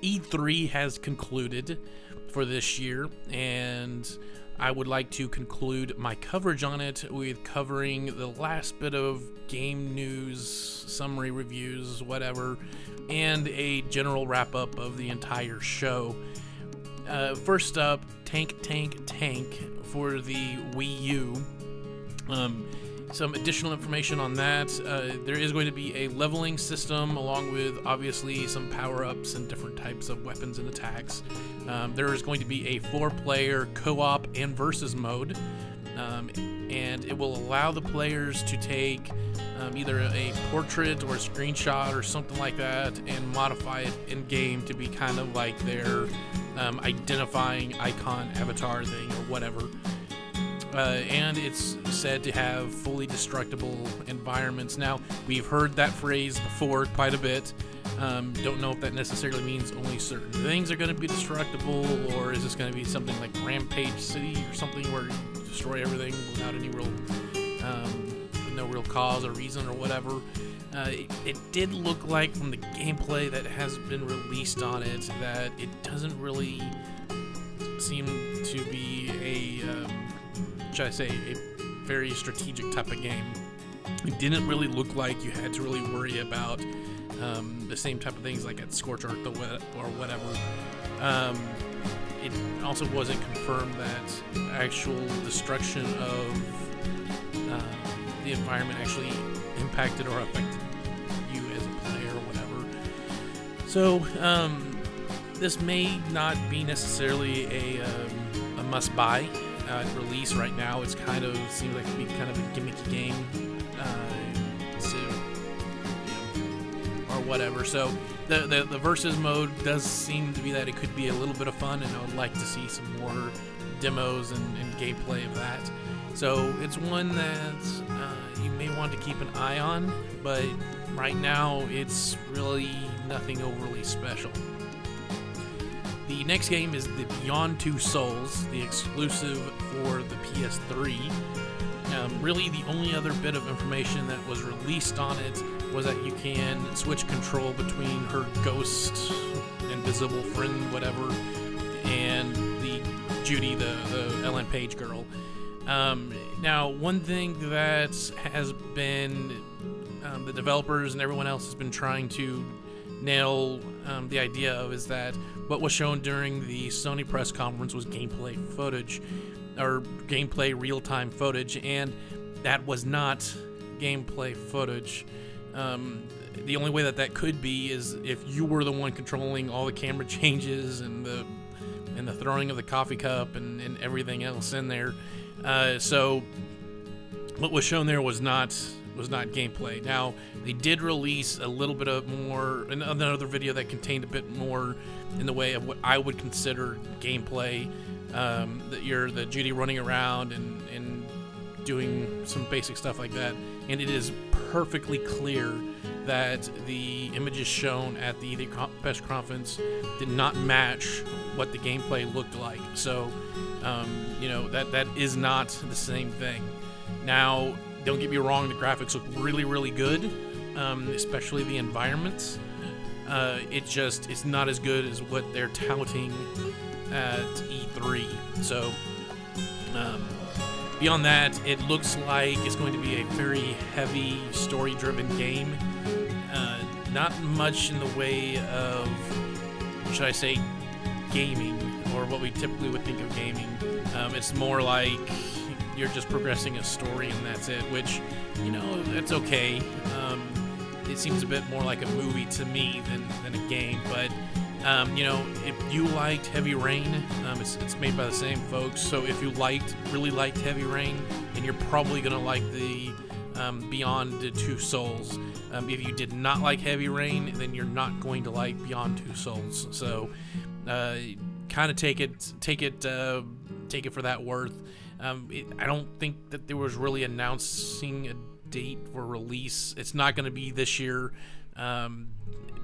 E3 has concluded for this year, and I would like to conclude my coverage on it with covering the last bit of game news, summary reviews, whatever, and a general wrap-up of the entire show. First up, Tank for the Wii U. Some additional information on that. There is going to be a leveling system along with obviously some power-ups and different types of weapons and attacks. There is going to be a 4-player co-op and versus mode, and it will allow the players to take either a portrait or a screenshot or something like that and modify it in-game to be kind of like their identifying icon avatar thing or whatever. And it's said to have fully destructible environments. Now, we've heard that phrase before quite a bit. Don't know if that necessarily means only certain things are going to be destructible, or is this going to be something like Rampage City or something where you destroy everything without any real, with no real cause or reason or whatever. It did look like from the gameplay that has been released on it that it doesn't really seem to be should I say, a very strategic type of game. It didn't really look like you had to really worry about the same type of things like at Scorch Earth or whatever. It also wasn't confirmed that actual destruction of the environment actually impacted or affected you as a player or whatever. So this may not be necessarily a must-buy release right now. It's kind of seems like it'd be kind of a gimmicky game, or whatever. So the versus mode does seem to be that it could be a little bit of fun, and I would like to see some more demos and gameplay of that. So it's one that you may want to keep an eye on, but right now it's really nothing overly special. The next game is the Beyond Two Souls, the exclusive for the PS3. Really, the only other bit of information that was released on it was that you can switch control between her ghost, invisible friend, whatever, and the Judy, the Ellen Page girl. Now, one thing that has been the developers and everyone else has been trying to nail the idea of is that what was shown during the Sony press conference was gameplay footage, or gameplay real-time footage, and that was not gameplay footage. The only way that could be is if you were the one controlling all the camera changes and the throwing of the coffee cup and everything else in there. So what was shown there was not gameplay. Now, they did release a little bit of more, another video that contained a bit more in the way of what I would consider gameplay. That you're the Judy running around and doing some basic stuff like that, and it is perfectly clear that the images shown at the press conference did not match what the gameplay looked like. So, that is not the same thing. Now, don't get me wrong, the graphics look really, really good, especially the environments. It's not as good as what they're touting at E3. So, beyond that, it looks like it's going to be a very heavy story-driven game. Not much in the way of, should I say, gaming, or what we typically would think of gaming. It's more like you're just progressing a story and that's it, which, that's okay. It seems a bit more like a movie to me than a game, but if you liked Heavy Rain, it's made by the same folks, so if you really liked Heavy Rain, then you're probably gonna like the Beyond Two Souls. If you did not like Heavy Rain, then you're not going to like Beyond Two Souls. So kind of take it for that worth. I don't think that there was really announcing a date for release. It's not going to be this year,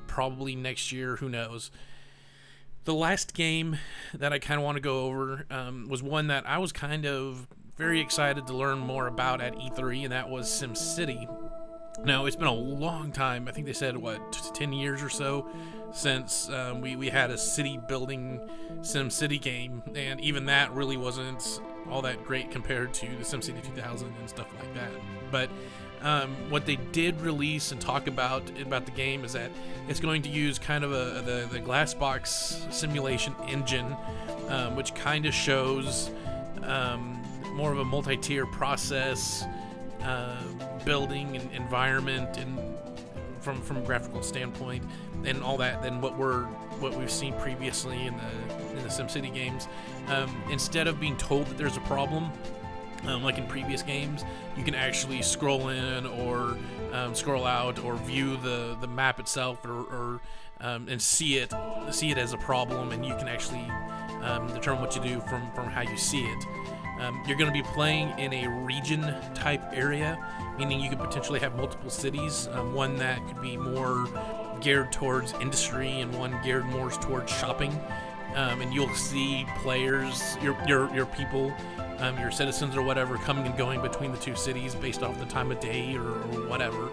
probably next year, who knows. The last game that I kind of want to go over was one that I was kind of very excited to learn more about at E3, and that was SimCity. Now, it's been a long time. I think they said, what, 10 years or so since we had a city building SimCity game, and even that really wasn't all that great compared to the SimCity 2000 and stuff like that. But what they did release and talk about the game is that it's going to use kind of the Glassbox simulation engine, which kind of shows more of a multi-tier process, building and environment, and from a graphical standpoint and all that than what we've seen previously in the SimCity games. Instead of being told that there's a problem, like in previous games, you can actually scroll in or scroll out or view the map itself, or and see it as a problem, and you can actually determine what to do from how you see it. You're going to be playing in a region type area, meaning you could potentially have multiple cities, one that could be more geared towards industry and one geared more towards shopping. And you'll see players, your people, your citizens or whatever, coming and going between the two cities based off the time of day or whatever.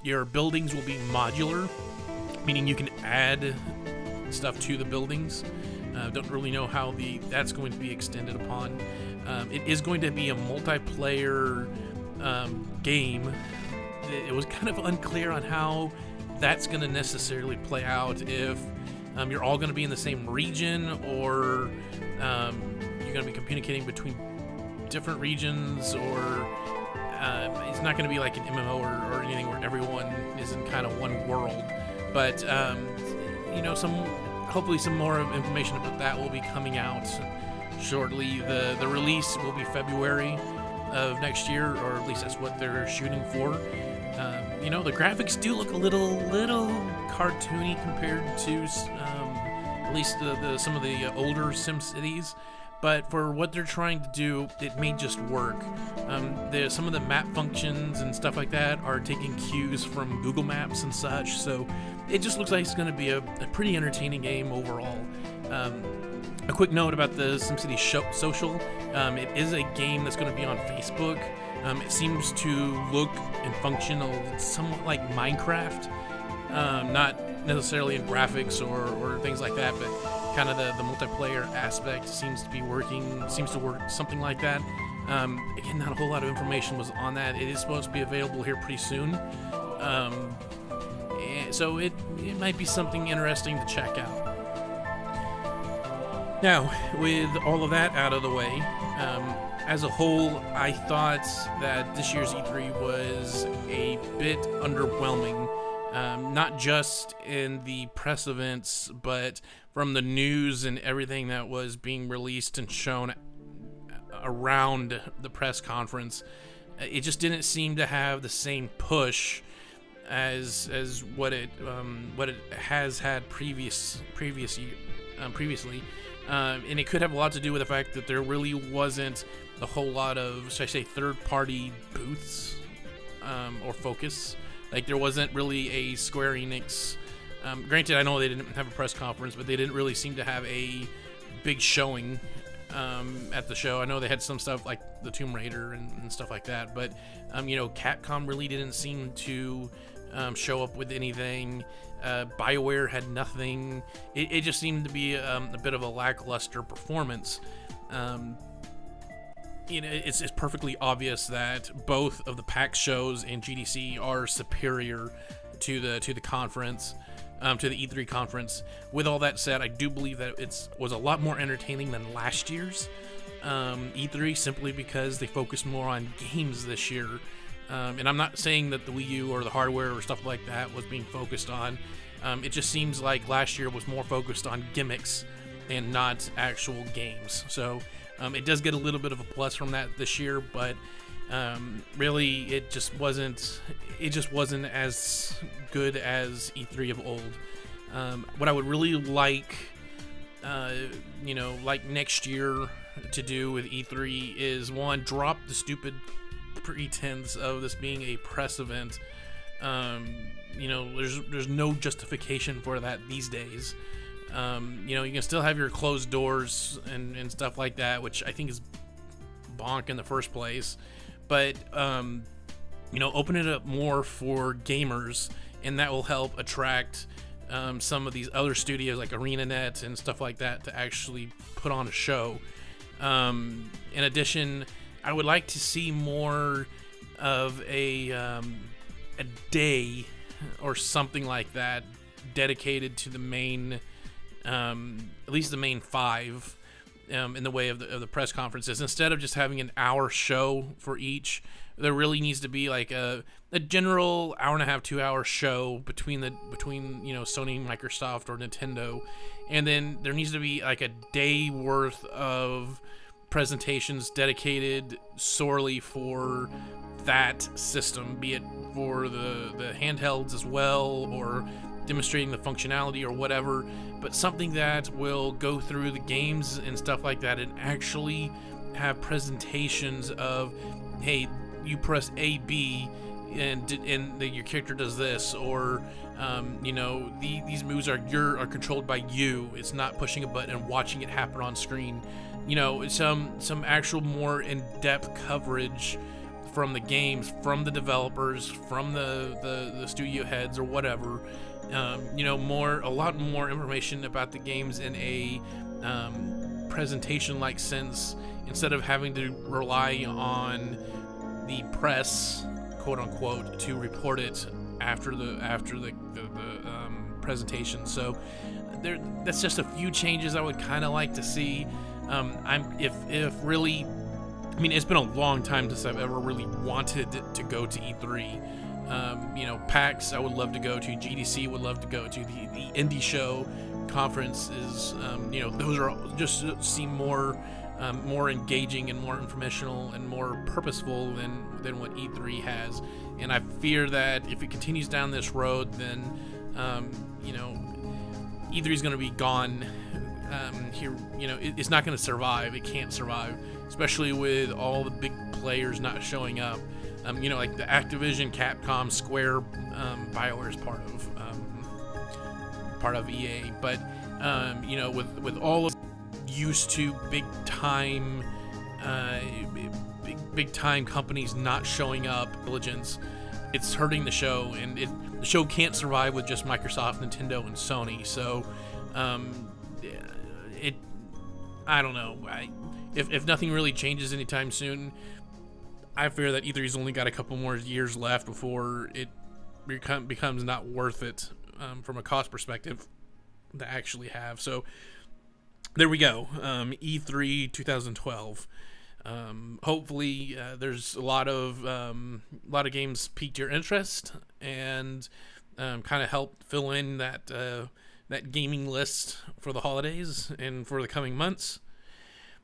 Your buildings will be modular, meaning you can add stuff to the buildings. Don't really know how that's going to be extended upon. It is going to be a multiplayer game. It was kind of unclear on how that's going to necessarily play out, if you're all going to be in the same region, or you're going to be communicating between different regions, or it's not going to be like an MMO or anything where everyone is in kind of one world. But hopefully some more information about that will be coming out shortly. The release will be February of next year, or at least that's what they're shooting for. The graphics do look a little cartoony compared to at least some of the older SimCities, but for what they're trying to do, it may just work. Some of the map functions and stuff like that are taking cues from Google Maps and such, so it just looks like it's going to be a pretty entertaining game overall. A quick note about the SimCity Social. It is a game that's going to be on Facebook. It seems to look and function somewhat like Minecraft. Not necessarily in graphics or things like that, but kind of the multiplayer aspect seems to work something like that. Again, not a whole lot of information was on that. It is supposed to be available here pretty soon. So it might be something interesting to check out. Now, with all of that out of the way, as a whole, I thought that this year's E3 was a bit underwhelming. Not just in the press events, but from the news and everything that was being released and shown around the press conference. It just didn't seem to have the same push as what it has had previously. And it could have a lot to do with the fact that there really wasn't a whole lot of, should I say, third-party booths or focus. Like, there wasn't really a Square Enix. Granted, I know they didn't have a press conference, but they didn't really seem to have a big showing at the show. I know they had some stuff like the Tomb Raider and stuff like that, but Capcom really didn't seem to show up with anything. BioWare had nothing. It just seemed to be a bit of a lackluster performance. It's perfectly obvious that both of the PAX shows and GDC are superior to the conference, to the E3 conference. With all that said, I do believe that it was a lot more entertaining than last year's E3, simply because they focused more on games this year. And I'm not saying that the Wii U or the hardware or stuff like that was being focused on. It just seems like last year was more focused on gimmicks and not actual games. So it does get a little bit of a plus from that this year, but really it just wasn't as good as E3 of old. What I would really like next year to do with E3 is, one, drop the stupid pretense of this being a press event. There's no justification for that these days. You can still have your closed doors and stuff like that, which I think is bonk in the first place. But open it up more for gamers, and that will help attract some of these other studios like ArenaNet and stuff like that to actually put on a show. In addition, I would like to see more of a day or something like that dedicated to the main, at least the main 5, in the way of the press conferences. Instead of just having an hour show for each, there really needs to be like a general hour and a half, 2 hour show between Sony, Microsoft, or Nintendo, and then there needs to be like a day worth of presentations dedicated solely for that system, be it for the handhelds as well, or demonstrating the functionality or whatever, but something that will go through the games and stuff like that and actually have presentations of, hey, you press A, B, and your character does this, or these moves are controlled by you. It's not pushing a button and watching it happen on screen. Some actual more in-depth coverage from the games, from the developers, from the studio heads or whatever. A lot more information about the games in a presentation-like sense, instead of having to rely on the press, quote unquote, to report it after the presentation. So that's just a few changes I would kind of like to see. If really, I mean, it's been a long time since I've ever really wanted to go to E3. PAX I would love to go to, GDC would love to go to, the Indie Show conferences, those are just seem more engaging and more informational and more purposeful than what E3 has. And I fear that if it continues down this road, then E3 is going to be gone. It's not going to survive. It can't survive, especially with all the big players not showing up. Like the Activision, Capcom, Square, BioWare is part of EA, but with all of used to big time companies not showing up, diligence, it's hurting the show, and the show can't survive with just Microsoft, Nintendo, and Sony. So I don't know. If nothing really changes anytime soon, I fear that E3's only got a couple more years left before it becomes not worth it from a cost perspective to actually have. So there we go. E3 2012. Hopefully there's a lot of games piqued your interest and kind of helped fill in that gaming list for the holidays and for the coming months.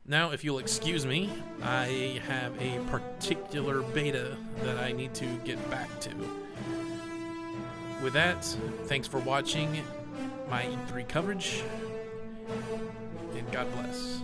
Now, if you'll excuse me, I have a particular beta that I need to get back to. With that, thanks for watching my E3 coverage, and God bless.